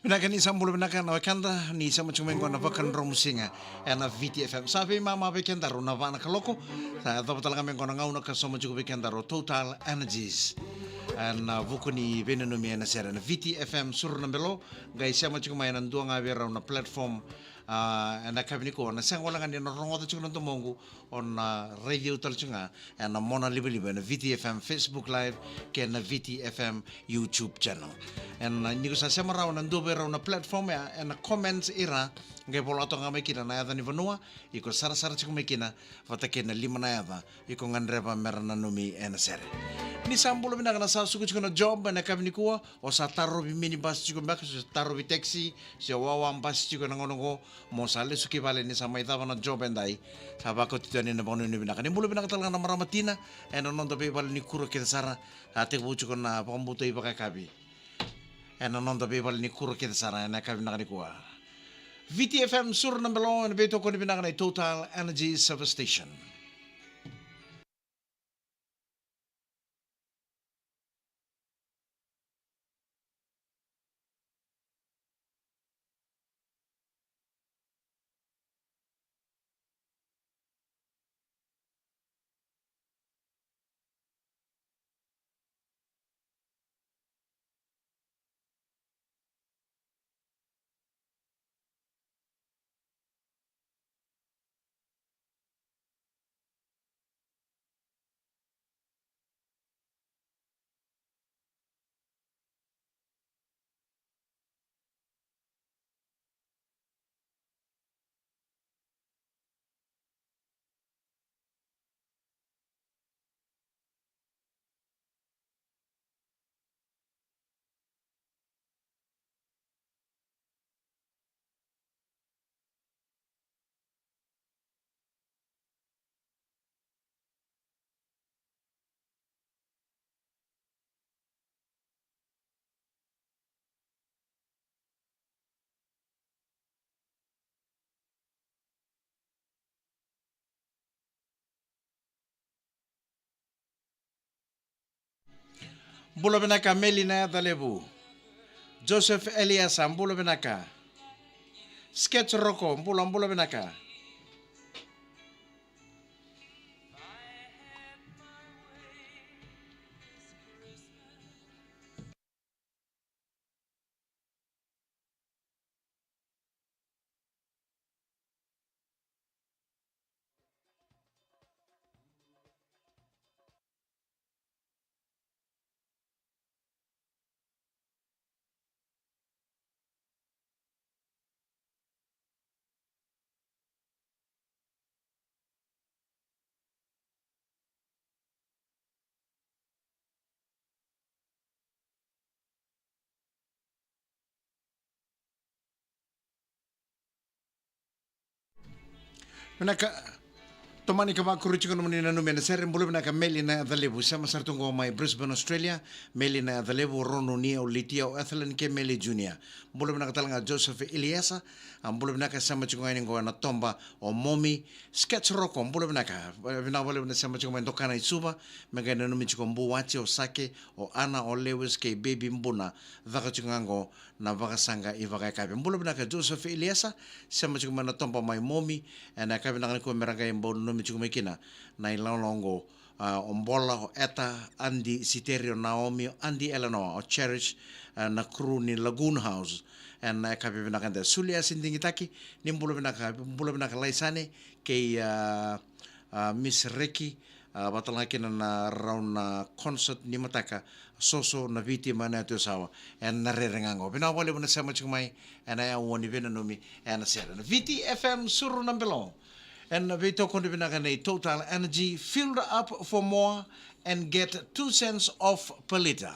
Pinakan isang bulu pinakan wakanda ni sa macam ko na vakan romusinga na VTFM. Sabi mama bekenda ro na vana kaloko. Sa to talaga men ko na ngauna ka so macam bekenda ro Total Energies. Vuku ni veneno mi na sera na VTFM sur na belo guys sa macam may nan duang avera na platform na kabini ko na sang wala ngani na rongo to chuno tumongu on radio tal chunga na mona libe na VTFM Facebook live ke na VTFM YouTube channel. Ni ko sa sama raw nan dobe raw na platform ya na comments ira ngai polo ato nga mekina na yada ni vanua iko sara chiku mekina vatake na lima na yada iko ngandreba merana numi ena sere ni sambulo bina kana sa suku chiku na job na kabini kuwa o sa taro bi mini bus chiku mbak so taro bi taxi si wawa bus chiku na ngono ko mo sale suki vale ni sa maita na job endai sa bako titani na bono ni bina kana mulo bina talaga na maramatina eno non dobe vale ni kuro kita sara ate buchu na pambuto ibaka kabi eno non dobe vale ni kuro kita sara na kabi na kanikuwa VTFM sur ng Belon, beto ko ni binangan ay Total Energy Service Station. Bulo binaka Melina Dalebu, Joseph Elias Bulo binaka, Sketch Rocco Bulo binaka. Binaka Tomani kama kuruchi kono muni nanu mena sere mbulu bina ka Melina Dalebu sama sartungo mai Brisbane Australia Melina Dalebu rono ni o litia o Athlon ke Meli Junior mbulu bina ka talanga Joseph Eliasa mbulu bina ka sama chungo ini na tomba o Momi Sketch Rocco mbulu bina sama chungo ndokana isuba mega nanu michiko mbu wachi o Sake o Ana o Lewis ke baby mbuna vaka chungango na vaka sanga i vaka kabe mbulu bina ka Joseph Eliasa sama chungo na tomba mai Momi na kabe na ko meranga imbo michuku mekina na ilongo ombola o eta Andy Siterio Naomi Andy Eleanor o Cherish na crew ni Lagoon House and kapi binakanda sulia sindingitaki ni mbulo binaka laisane kay Miss Ricky batalaki na round na concert ni mataka soso na vitima na ito sawa and narerengango binawali mo na sa machumay and ay awon ni binanumi and sera VTFM suru ng belong. And we talk on the Total Energy, fill up for more and get 2 cents off per liter.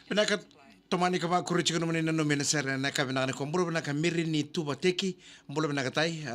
Pinaka tomani kama kurichi kono mani nano mena ser na ka bina ko mbulo bina ka miri ni tuba teki mbulo bina ka tai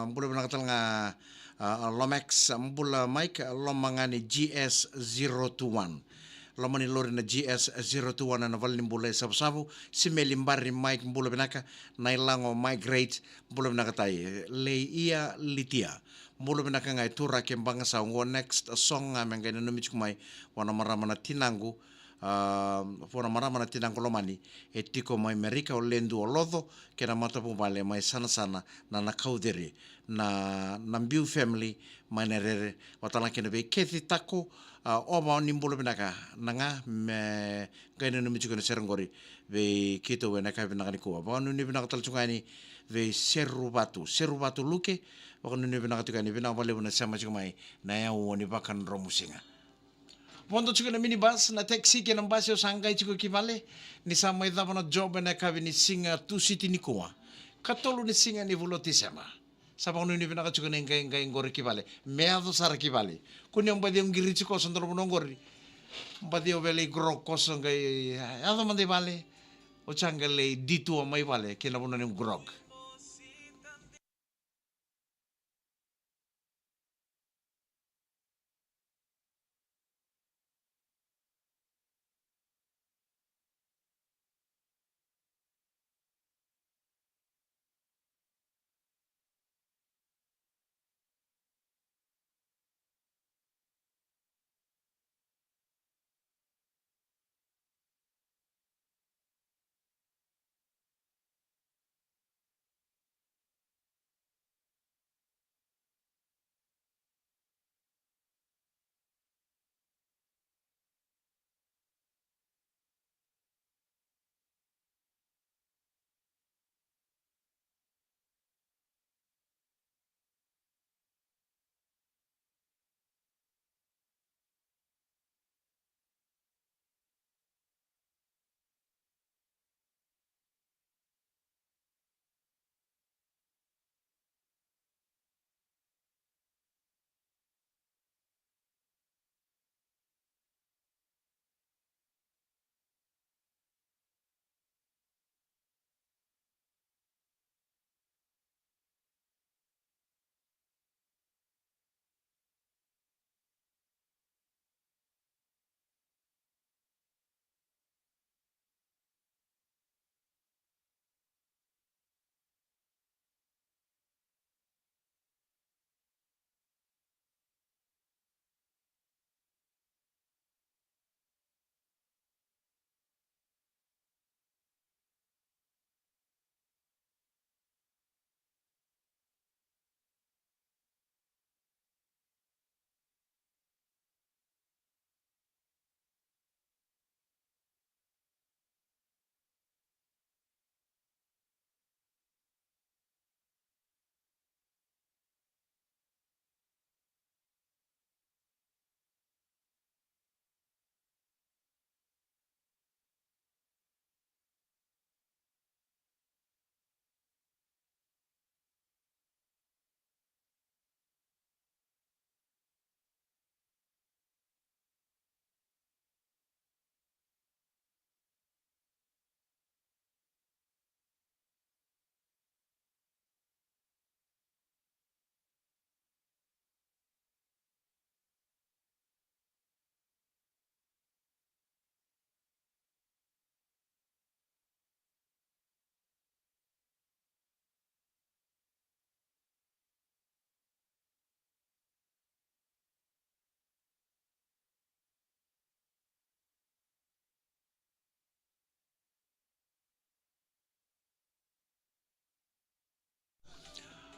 mbulo bina ka talanga Lomax mbula Mike lomangani GS021 lomani lori na GS021 na valni mbula sabu sabu simeli mbari Mike mbula binaka na ilango migrate mbula binaka tai le ia litia mbula binaka ngai tura kembanga sa ngo next song amengai na numichkumai wana maramana tinangu fora marama na tinang kolomani e tiko mai merika o lendu o lodo ke na matapu vale mai sana sana na na kaudere na mbiu family mai na rere o tala kena be kethi tako o ba ni mbolo binaka nanga me gaina no michiko na serangori ve kito we na ka binaka ni ko ba no ni binaka tal chungani ve seru batu luke ba no ni binaka tukani binaka vale na sama chumai na ya woni bakan romusinga Pondo chuko na minibus na taxi ke nang bus yo sangay chuko kivale ni samay dava na job na kavi ni singa tu city ni kuwa. Katolo ni singa ni voloti sama. Sabang ni pinaka chuko na ngay ngori kivale. Meado sara kivale. Kunya mbadi yung giri chuko sandro mo ngori. Mbadi yo vele gro koso ngay ado mande vale. O changale ditu o may vale kina mo na yung grog.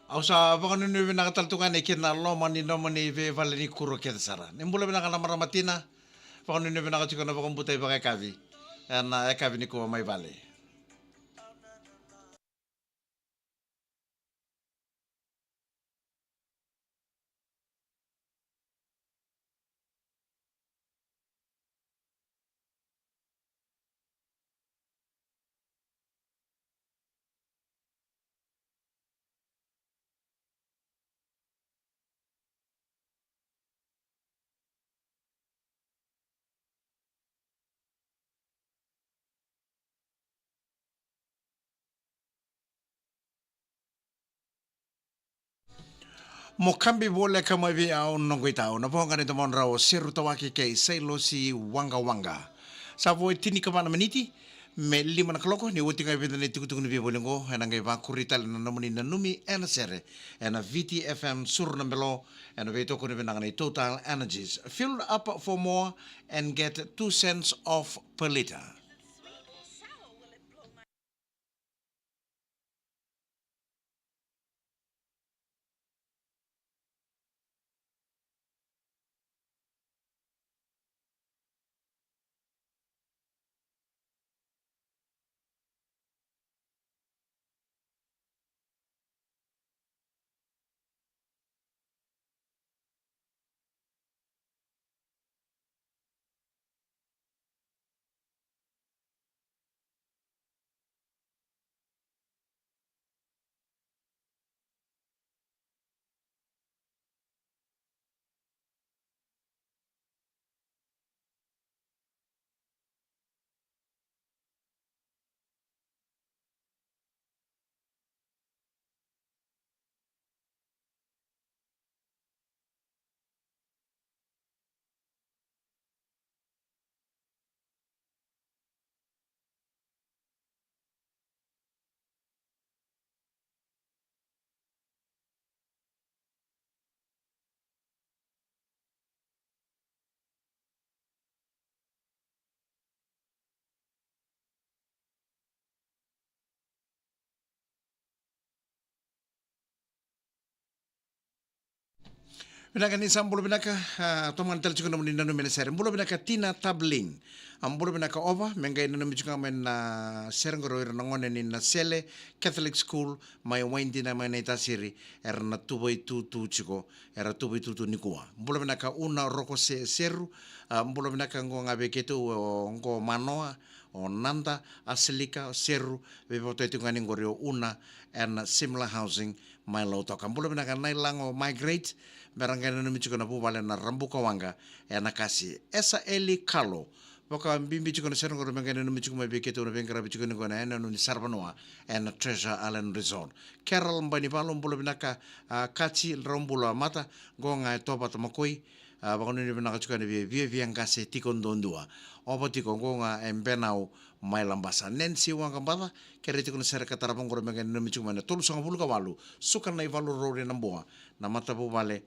Au sa baka nunu nakataltungan e kina lo mani no mani ve valeni kuro keta sara. Nimbula binaka na maramatina baka nunu nakachiko na baka mbutay baka kavi. Na kavi ni kuwa may vale. Mokambi bole kama vi au nongoi tau. Na ponga ni tamon rao seru tawaki kei seilo si wanga wanga. Sa voi tini kapana maniti. Me lima na kaloko ni uti ngai vidane tukutuku ni vibolingo. Ena ngai vakuri tali na namuni na numi ena sere. Ena VTFM sur na melo. Ena veitoko ni vinangani Total Energies. Fill up for more and get 2 cents off per liter. Binaka ni sambulo binaka toman tel chukuna muni nanu mena ser. Bulo binaka Tina Tabling. Ambulo binaka ova menga nanu michuka men na serngoro nangone ni na Sele Catholic School mai waindi na mai naita siri era na tuboi tu chiko era tuboi tu nikua. Bulo binaka una roko seru. Bulo binaka ngo ngabe ketu ngo manoa o nanda aselika seru beboto itu ngani ngorio una and similar housing mai lautoka. Bulo binaka nai lango migrate barangkali nanu michuka na bubale na rambuka wanga na kasi esa eli kalo boka bimbi chuka na serong ro menga nanu michuka mai beketo na bengara michuka na gona nanu ni Sarbanoa and Treasure Island Resort. Carol mbani palo mbulo binaka kachi rombulo mata gonga topa tamakoi bakoni ni binaka chuka ni vie ngase tikon dondua opo tiko gonga embenau mai lambasa Nancy wanga bata kere tiko na serka tarapong ro menga nanu michuka na tolu sanga bulu kawalu suka na ivalu ro na mboa na mata bubale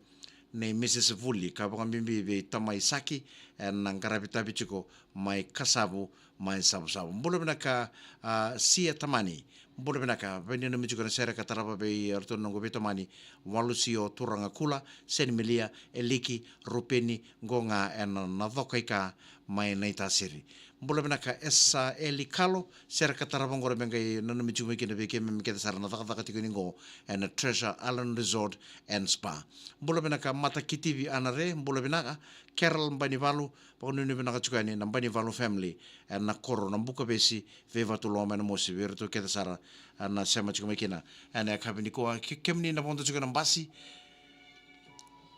nei Mrs. Vuli ka baka bimbi ve tamai saki nang karabita bichiko mai kasabu mai sabu mbulo binaka sia tamani mbulo binaka benino michiko na sera kataraba be arto nongo betamani walusio turanga kula senmilia eliki rupeni gonga nadhokaika mai naita siri mbulo binaka esa elikalo sera kataraba ngora bengai nanu michiko mikina beke memiketa sarana thaka tiko ningo and Treasure Island Resort and Spa mbulo binaka mata kitivi anare mbulo binaka Carol mbani valu pakununi binaka chukani na mbani valu family na koro na buka besi veva tu loma na mosi verto keta sara na sema chukumekina na kabini ko kemni na bondo chukana basi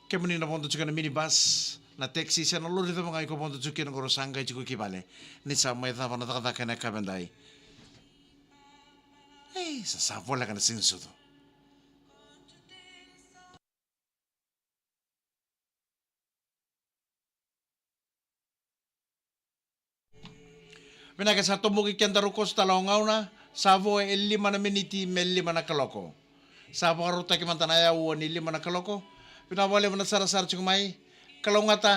kemni na bondo chukana minibus na taxi sa na lori ta mga ko bondo chukina ko sangay chuku kibale ni sa may ta na taka na kabandai sa vola kana sinsudo. Binaka sa tumuki kiandarukos talongaw na savo e 5 miniti me 5 kaloko. Savo karuta ki mantanaya uwan 5 kaloko. Pinawale mo na sarasar chumay kalongata